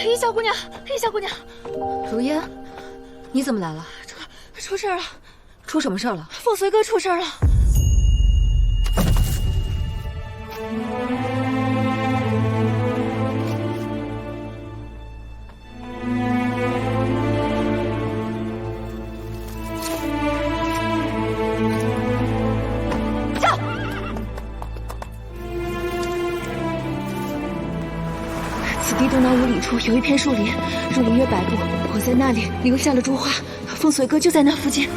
易小姑娘，易小姑娘，如烟，你怎么来了？出事了！出什么事了？凤随哥出事了！驾！此地东南5里处有一片树林，入林约100步，我在那里留下了珠花。凤随哥就在那附近。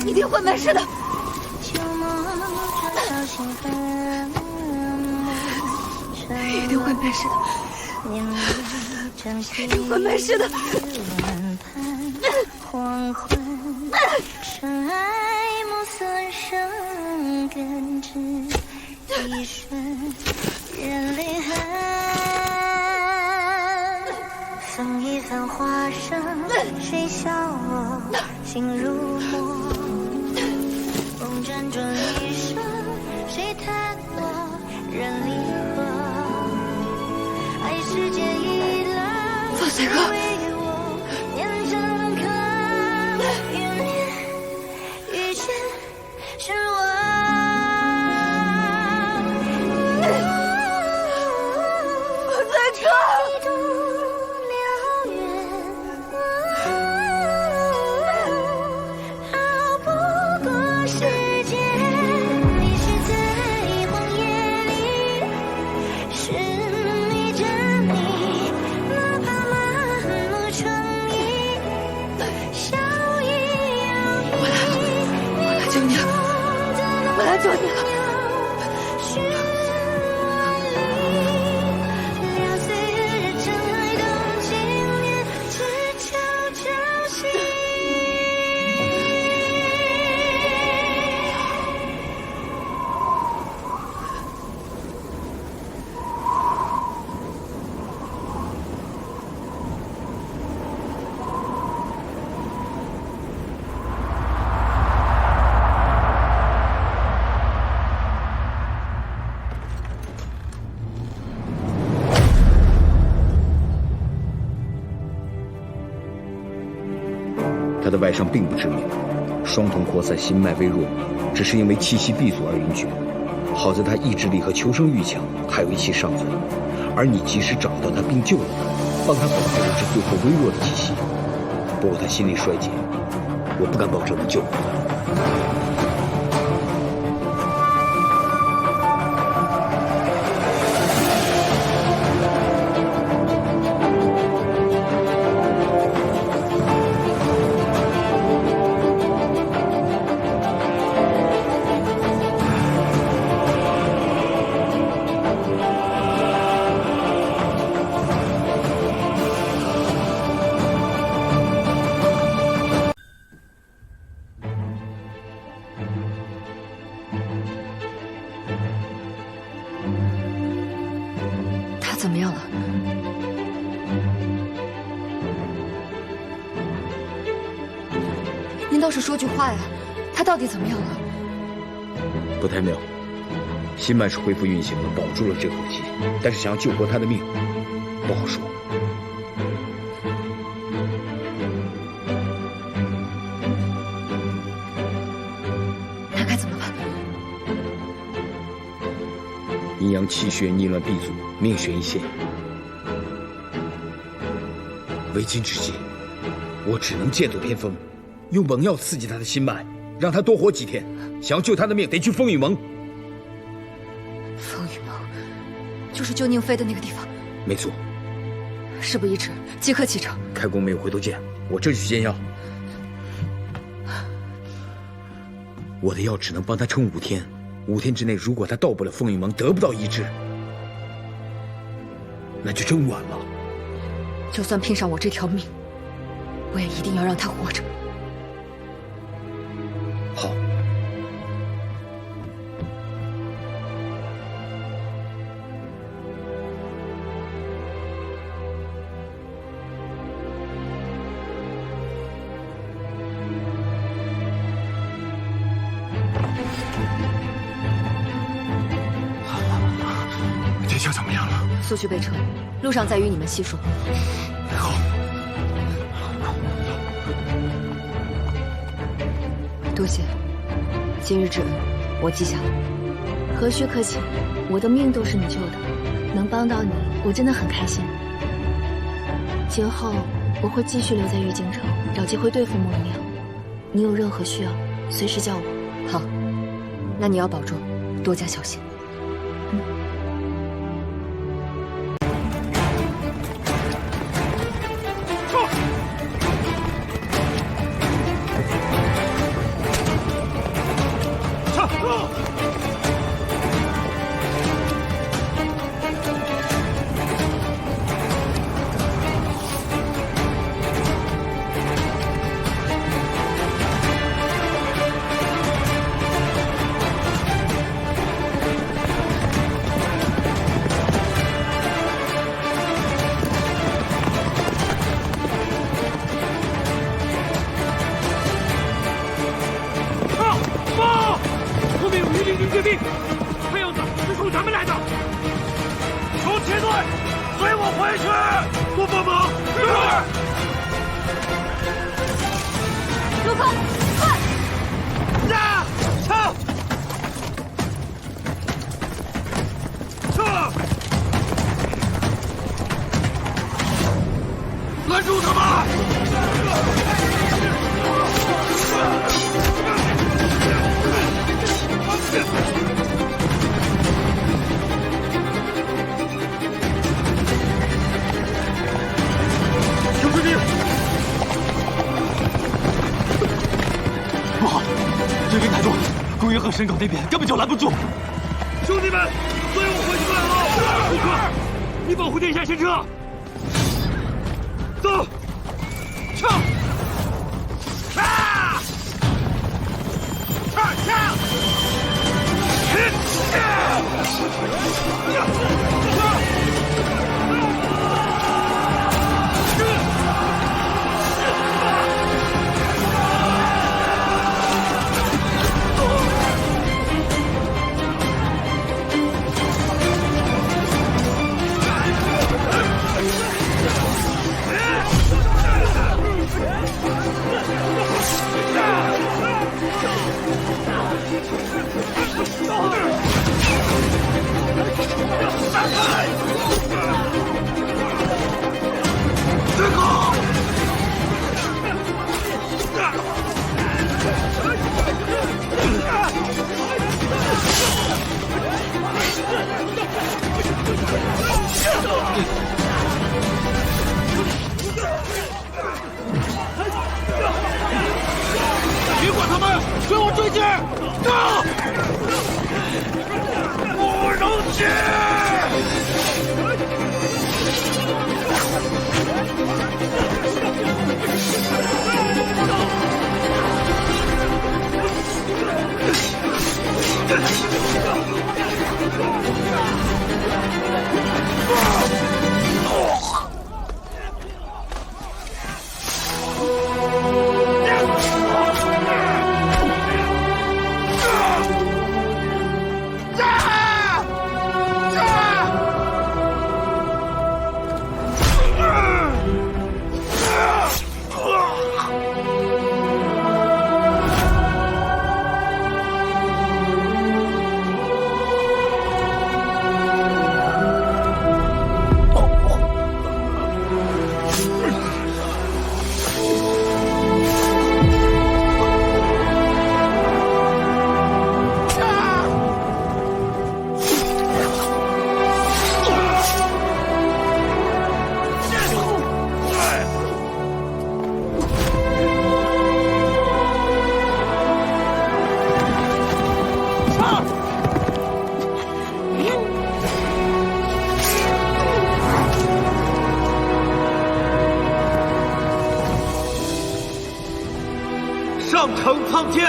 一定会没事的。一定会没事的。一定会没事的。黄昏，尘埃暮色生根枝，一瞬人离恨。风一番花生，谁笑我心如墨？风辗转一生，谁叹我人离合？爱世间一浪，凤随哥，为我念成歌。愿你遇见是我。凤随哥。救你了！他的外伤并不致命，双瞳扩散，心脉微弱，只是因为气息闭阻而晕厥。好在他意志力和求生欲强，还有一息尚存，而你及时找到他并救了他，帮他保住了这最后微弱的气息。不过他心力衰竭，我不敢保证能救活他。怎么样了？您倒是说句话呀！他到底怎么样了？不太妙，心脉是恢复运行了，保住了这口气，但是想要救活他的命，不好说。那该怎么办？阴阳气血逆乱闭阻，命悬一线。为今之计，我只能剑走偏锋，用猛药刺激他的心脉，让他多活几天。想要救他的命，得去风雨盟。风雨盟，就是救宁妃的那个地方。没错。事不宜迟，即刻启程。开弓没有回头箭，我这就去煎药。我的药只能帮他撑5天，5天之内，如果他到不了风雨盟，得不到医治，那就真晚了。就算拼上我这条命，我也一定要让他活着。好。这下怎么样了？速去备车，路上再与你们细说。好。多谢，今日之恩我记下了。何须客气，我的命都是你救的，能帮到你，我真的很开心。今后我会继续留在玉京城，找机会对付莫云亮。你有任何需要，随时叫我。好，那你要保重，多加小心。决定，看样子是冲咱们来的。手切队，随我回去，不帮忙。是。陆空，快！呀，撤！撤！拦住他们！小师弟，不好，这边太多，公园和神狗那边根本就拦不住。兄弟们，随我回去办好。陆克，你保护殿下先撤。走，撤！啊！撤！别管他们，随我追击！走！不能去！啊！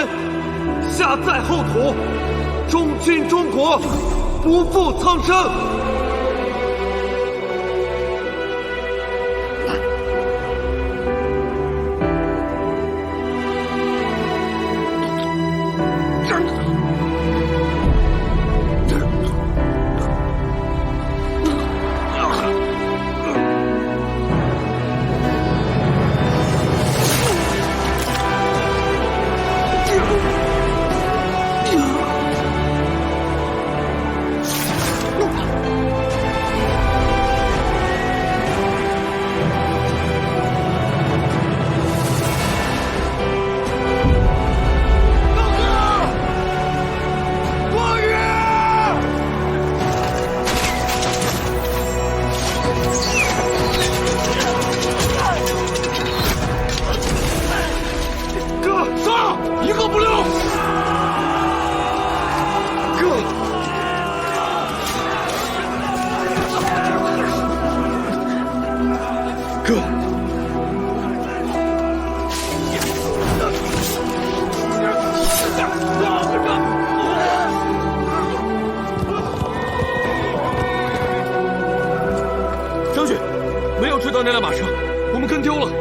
天，下在后土，忠君忠国，不负苍生。将军，没有追到那辆马车，我们跟丢了。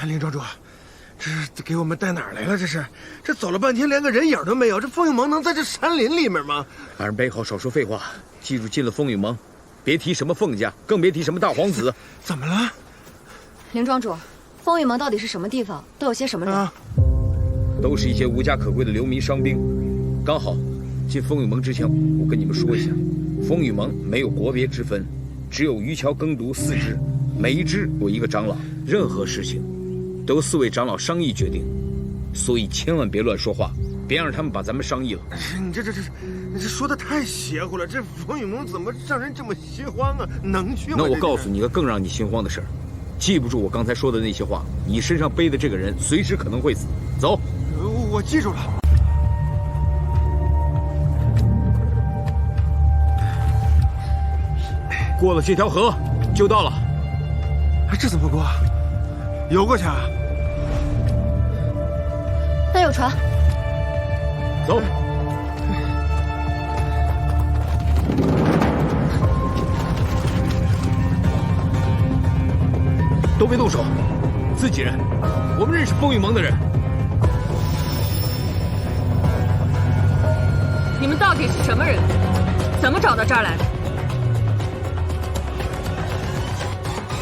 林庄主，这给我们带哪儿来了？这走了半天，连个人影都没有。这风雨盟能在这山林里面吗？大人备好，少说废话。记住，进了风雨盟，别提什么凤家，更别提什么大皇子。怎么了？林庄主，风雨盟到底是什么地方？都有些什么人？都是一些无家可归的流民伤兵。刚好，进风雨盟之前，我跟你们说一下，风雨盟没有国别之分，只有渔樵耕读4支，每一支有一个长老，任何事情都由4位长老商议决定，所以千万别乱说话，别让他们把咱们商议了。你这说的太邪乎了！这风雨盟怎么让人这么心慌啊？能去吗？那我告诉你个更让你心慌的事儿，记不住我刚才说的那些话，你身上背的这个人随时可能会死。走，我记住了。过了这条河就到了。这怎么过？游过去啊？那有船。走。都别动手，自己人，我们认识风雨盟的人。你们到底是什么人？怎么找到这儿来的？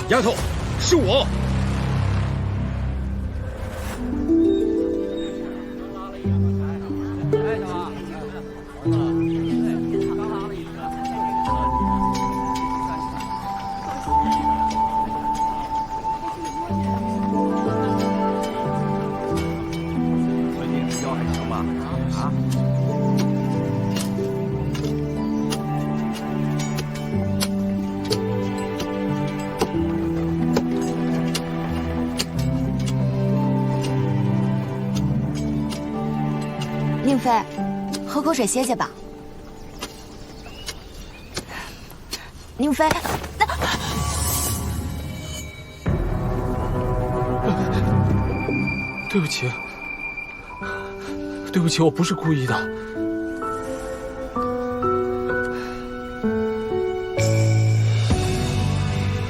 丫头，是我。宁妃，喝口水歇歇吧。宁妃，对不起，对不起，我不是故意的。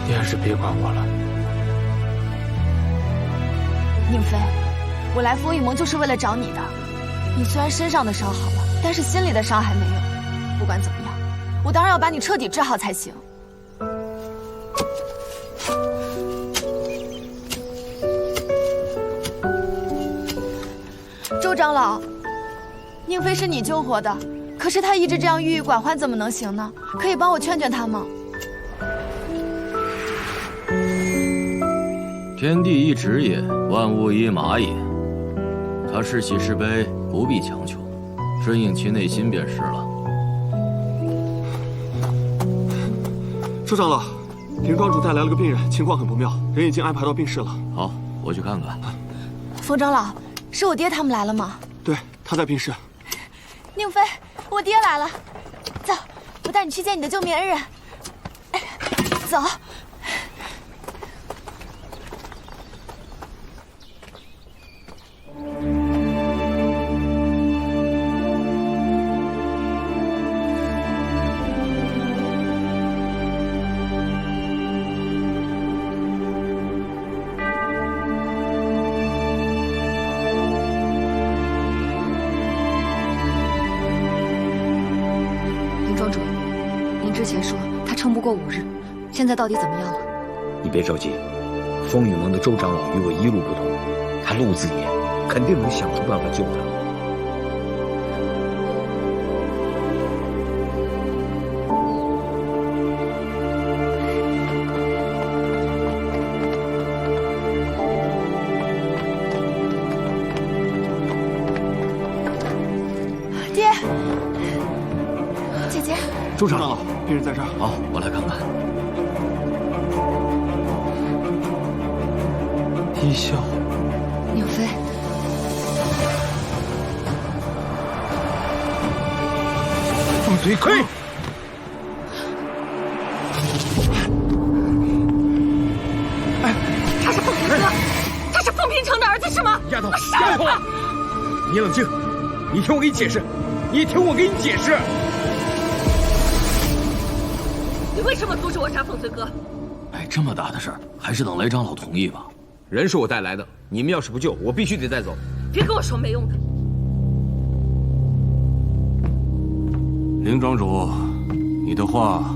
你还是别管我了。宁妃，我来风雨盟就是为了找你的。你虽然身上的伤好了，但是心里的伤还没有。不管怎么样，我当然要把你彻底治好才行。周长老，宁妃是你救活的，可是她一直这样郁郁寡欢，怎么能行呢？可以帮我劝劝她吗？天地一指也，万物一码也。他是喜是悲，不必强求，顺应其内心便是了。周长老，林庄主带来了个病人，情况很不妙，人已经安排到病室了。好，我去看看。冯长老，是我爹他们来了吗？对，他在病室。宁妃，我爹来了，走，我带你去见你的救命恩人。走。之前说他撑不过5日，现在到底怎么样了？你别着急，风雨盟的周长老与我一路不同，他路子野，肯定能想出办法救他。爹，姐姐，周长老。病人在这儿。好，我来看看。一笑，宁妃，凤随哥，他是凤平哥，他是凤平城的儿子是吗？丫头，我杀了他！你冷静，你听我给你解释，为什么阻止我杀凤随哥？哎，这么大的事儿，还是等雷长老同意吧。人是我带来的，你们要是不救，我必须得带走。别跟我说没用的。林庄主，你的话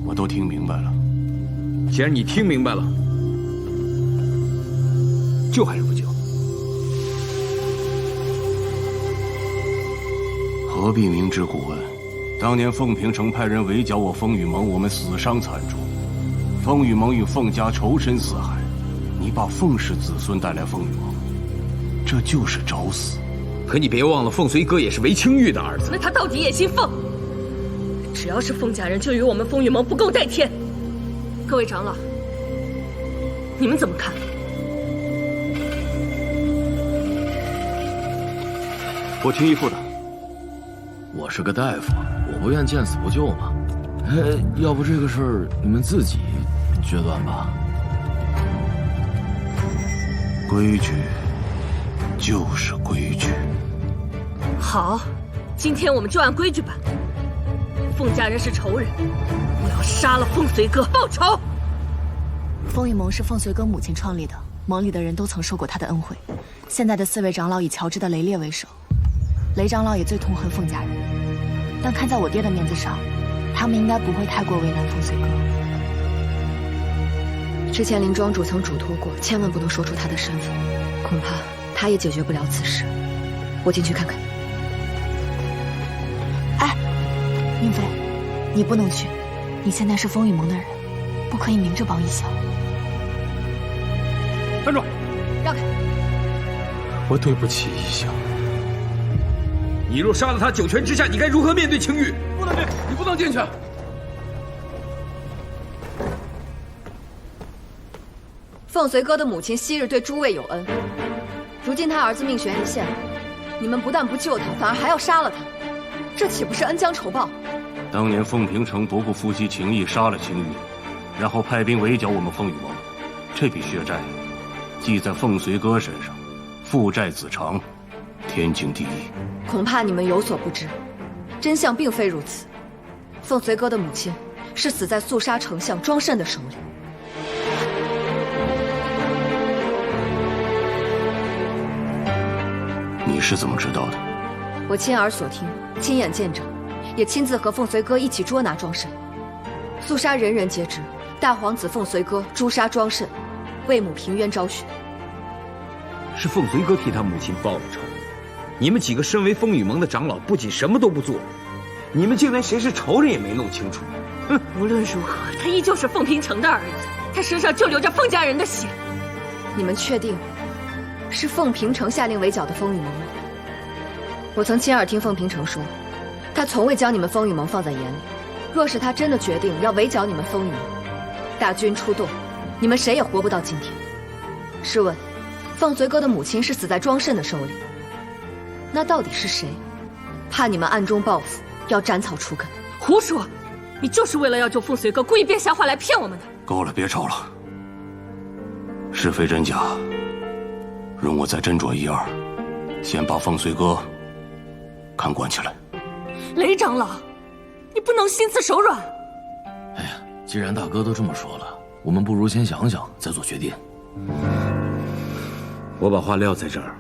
我都听明白了。既然你听明白了，救还是不救？何必明知故问？当年凤平城派人围剿我风雨盟，我们死伤惨重，风雨盟与凤家仇深似海。你把凤氏子孙带来风雨盟，这就是找死。可你别忘了，凤随哥也是韦清玉的儿子。那他到底也姓凤？只要是凤家人，就与我们风雨盟不共戴天。各位长老，你们怎么看？我听义父的。我是个大夫，我不愿见死不救嘛。要不这个事儿你们自己决断吧。规矩就是规矩。好，今天我们就按规矩办。凤家人是仇人，我要杀了凤随哥报仇。风雨盟是凤随哥母亲创立的，盟里的人都曾受过他的恩惠。现在的4位长老以乔治的雷烈为首，雷长老也最痛恨凤家人，但看在我爹的面子上，他们应该不会太过为难凤随哥。之前林庄主曾嘱托过，千万不能说出他的身份，恐怕他也解决不了此事。我进去看看。哎，宁妃，你不能去，你现在是风雨盟的人，不可以明着帮一笑。站住！让开！我对不起一笑。你若杀了他，9泉之下，你该如何面对青玉？不能进，你不能进去。凤随哥的母亲昔日对诸位有恩，如今他儿子命悬一线，你们不但不救他，反而还要杀了他，这岂不是恩将仇报？当年凤平城夺过夫妻情谊，杀了青玉，然后派兵围剿我们风雨盟，这笔血债记在凤随哥身上，父债子偿，天经地义。恐怕你们有所不知，真相并非如此。凤随哥的母亲是死在肃杀丞相庄慎的手里。你是怎么知道的？我亲耳所听，亲眼见证，也亲自和凤随哥一起捉拿庄慎。肃杀人人皆知，大皇子凤随哥诛杀庄慎，为母平冤昭雪。是凤随哥替他母亲报了仇。你们几个身为风雨盟的长老，不仅什么都不做，你们竟连谁是仇人也没弄清楚。哼！无论如何，他依旧是凤平城的儿子，他身上就流着凤家人的血。你们确定是凤平城下令围剿的风雨盟吗？我曾亲耳听凤平城说，他从未将你们风雨盟放在眼里。若是他真的决定要围剿你们风雨盟，大军出动，你们谁也活不到今天。试问，凤随哥的母亲是死在庄慎的手里，那到底是谁？怕你们暗中报复，要斩草除根？胡说！你就是为了要救凤随哥，故意编瞎话来骗我们的。够了，别吵了。是非真假，容我再斟酌一二。先把凤随哥看关起来。雷长老，你不能心慈手软。哎呀，既然大哥都这么说了，我们不如先想想，再做决定。我把话撂在这儿，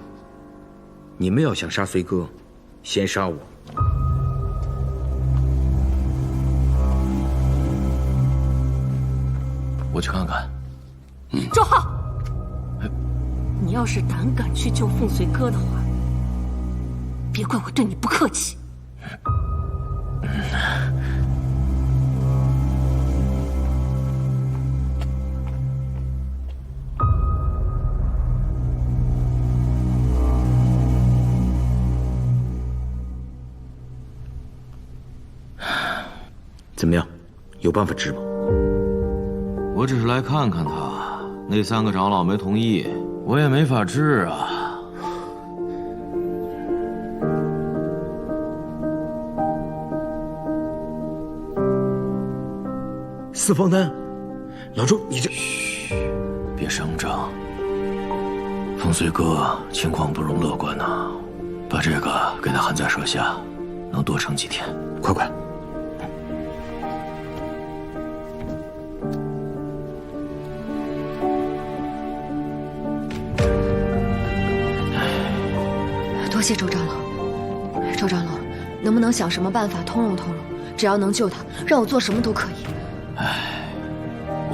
你们要想杀随哥，先杀我。我去看看。周浩，你要是胆敢去救凤随哥的话，别怪我对你不客气。怎么样，有办法治吗？我只是来看看他，那3个长老没同意，我也没法治啊。四方丹，老周，你这……嘘，别声张。凤随哥情况不容乐观呐，把这个给他含在手下，能多撑几天。快快！多谢周长老。周长老，能不能想什么办法通融通融？只要能救他，让我做什么都可以。唉，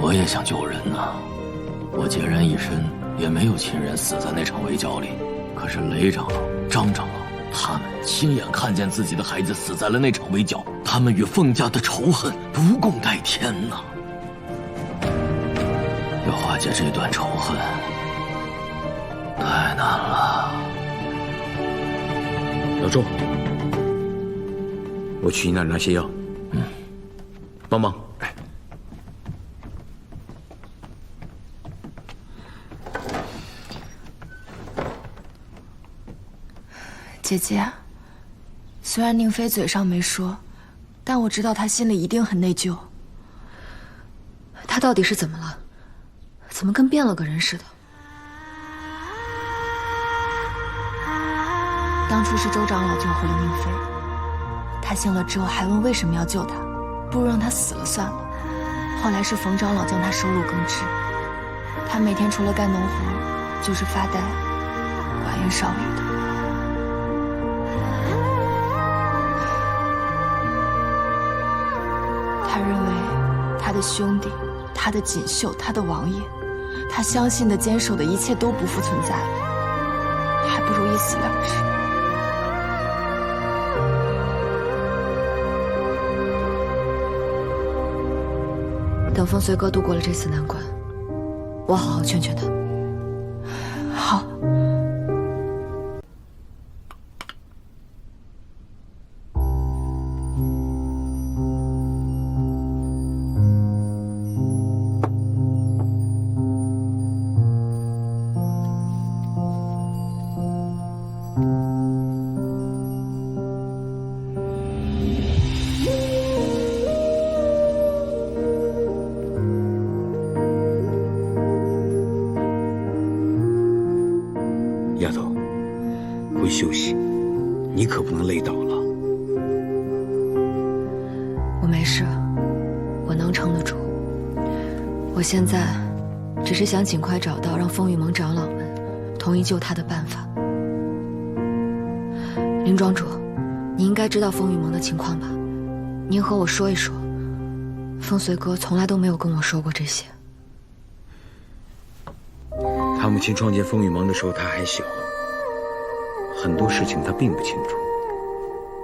我也想救人呐。我孑然一身，也没有亲人死在那场围剿里。可是雷长老、张长老他们亲眼看见自己的孩子死在了那场围剿，他们与凤家的仇恨不共戴天呐。要化解这段仇恨，太难了。老周，我去你那儿拿些药。帮忙。哎，姐姐，虽然宁妃嘴上没说，但我知道她心里一定很内疚。他到底是怎么了？怎么跟变了个人似的？当初是周长老救活了宁妃，他醒了之后还问为什么要救他，不如让他死了算了。后来是冯长老将他收入更制，他每天除了干农活，就是发呆、寡言少语的。他认为他的兄弟、他的锦绣、他的王爷，他相信的、坚守的一切都不复存在了，还不如一死了之。等凤随哥度过了这次难关，我好好劝劝他。好。丫头，回休息，你可不能累倒了。我没事，我能撑得住。我现在只是想尽快找到让风雨盟长老们同意救他的办法。林庄主，你应该知道风雨盟的情况吧？您和我说一说。风随哥从来都没有跟我说过这些。他母亲创建风雨盟的时候，他还小，很多事情他并不清楚。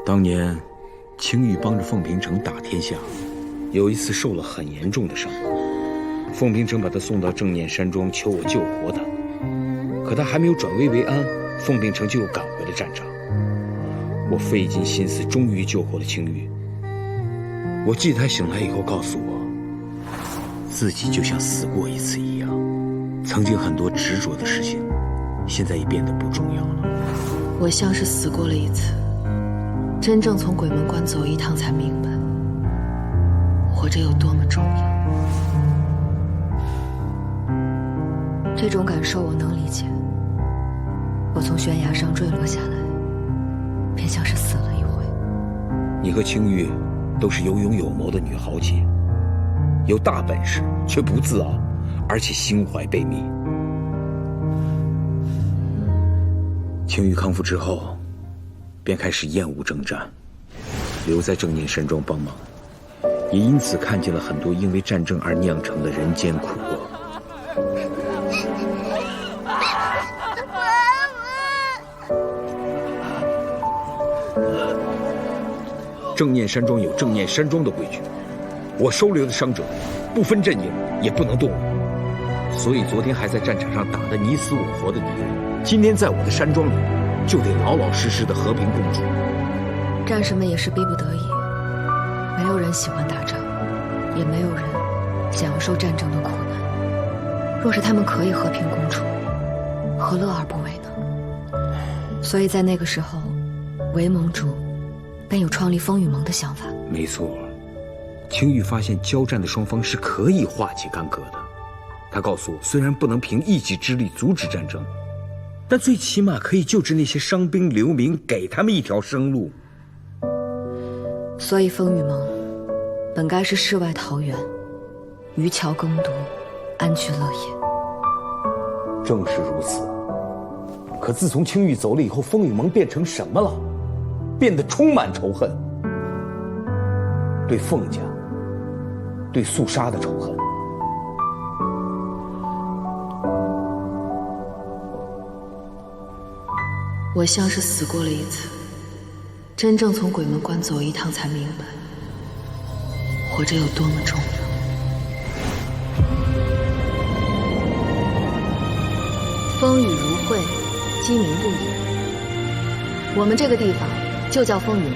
当年，青玉帮着凤平城打天下，有一次受了很严重的伤，凤平城把他送到正念山庄求我救活他，可他还没有转危为安，凤平城就又赶回了战场。我费尽心思，终于救活了青玉。我记得他醒来以后告诉我，自己就像死过一次一样。曾经很多执着的事情，现在也变得不重要了。我像是死过了一次，真正从鬼门关走一趟才明白，活着有多么重要。这种感受我能理解。我从悬崖上坠落下来，便像是死了一回。你和青玉都是有勇有谋的女豪杰，有大本事却不自傲，而且心怀悲悯。青玉康复之后，便开始厌恶征战，留在正念山庄帮忙，也因此看见了很多因为战争而酿成的人间苦厄。正念山庄有正念山庄的规矩，我收留的伤者不分阵营也不能动武，所以昨天还在战场上打得你死我活的敌人，今天在我的山庄里就得老老实实的和平共处。战士们也是逼不得已，没有人喜欢打仗，也没有人想要受战争的苦难。若是他们可以和平共处，何乐而不为呢？所以在那个时候，韦盟主便有创立风雨盟的想法。没错，青玉发现交战的双方是可以化解干戈的。他告诉我，虽然不能凭一己之力阻止战争，但最起码可以救治那些伤兵流民，给他们一条生路。所以风雨盟本该是世外桃源，渔樵耕读，安居乐业。正是如此。可自从青玉走了以后，风雨盟变成什么了？变得充满仇恨，对凤家，对肃杀的仇恨。我像是死过了一次，真正从鬼门关走一趟才明白，活着有多么重要。风雨如晦，鸡鸣不已。我们这个地方就叫风雨盟。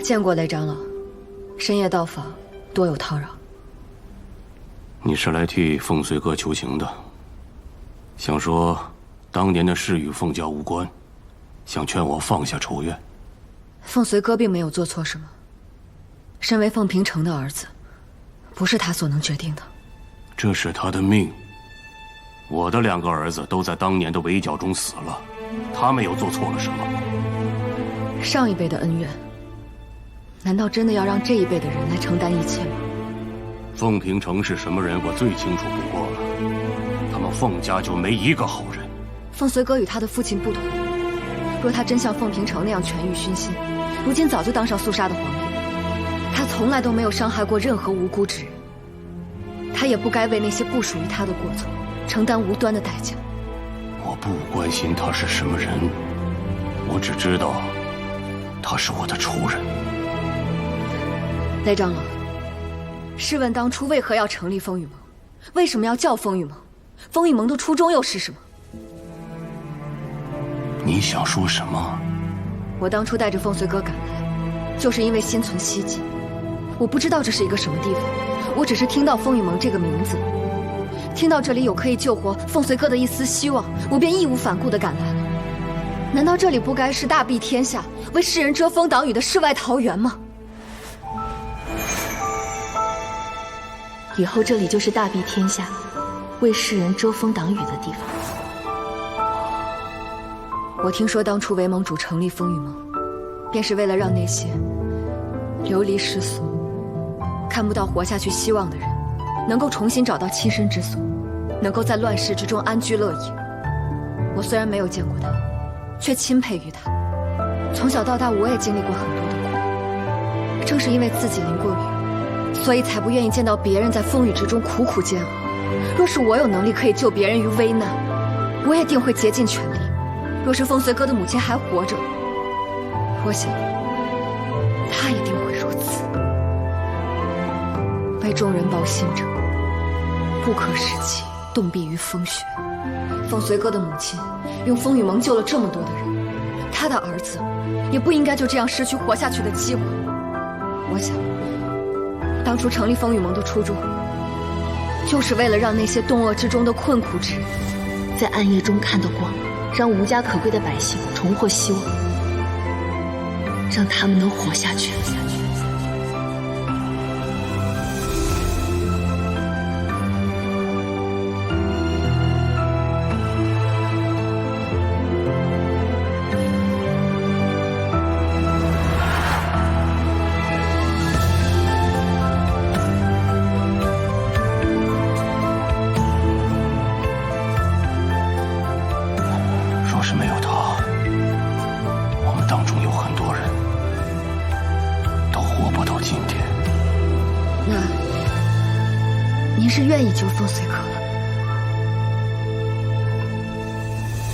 见过雷长老，深夜到访，多有叨扰。你是来替凤随哥求情的，想说当年的事与凤家无关，想劝我放下仇怨。凤随哥并没有做错什么，身为凤平城的儿子，不是他所能决定的。这是他的命。我的2个儿子都在当年的围剿中死了，他们又做错了什么？上一辈的恩怨，难道真的要让这一辈的人来承担一切吗？凤平城是什么人，我最清楚不过了。他们凤家就没一个好人。凤随哥与他的父亲不同，若他真像凤平城那样权欲熏心，如今早就当上肃杀的皇帝。他从来都没有伤害过任何无辜之人，他也不该为那些不属于他的过错承担无端的代价。我不关心他是什么人，我只知道他是我的仇人。雷长老，试问当初为何要成立风雨盟？为什么要叫风雨盟？风雨盟的初衷又是什么？你想说什么？我当初带着凤随哥赶来，就是因为心存希冀。我不知道这是一个什么地方，我只是听到风雨盟这个名字，听到这里有可以救活凤随哥的一丝希望，我便义无反顾地赶来了。难道这里不该是大庇天下、为世人遮风挡雨的世外桃源吗？以后这里就是大庇天下，为世人遮风挡雨的地方。我听说当初韦盟主成立风雨盟，便是为了让那些流离失所、看不到活下去希望的人，能够重新找到栖身之所，能够在乱世之中安居乐业。我虽然没有见过他，却钦佩于他。从小到大，我也经历过很多的苦，正是因为自己淋过雨，所以才不愿意见到别人在风雨之中苦苦煎熬。若是我有能力可以救别人于危难，我也定会竭尽全力。若是凤随哥的母亲还活着，我想他一定会如此。为众人抱心者，不可失己，冻毙于风雪。凤随哥的母亲用风雨盟救了这么多的人，他的儿子也不应该就这样失去活下去的机会。我想，当初成立风雨盟的初衷，就是为了让那些冻饿之中的困苦之人，在暗夜中看到光，让无家可归的百姓重获希望，让他们能活下去。您是愿意救凤随哥了？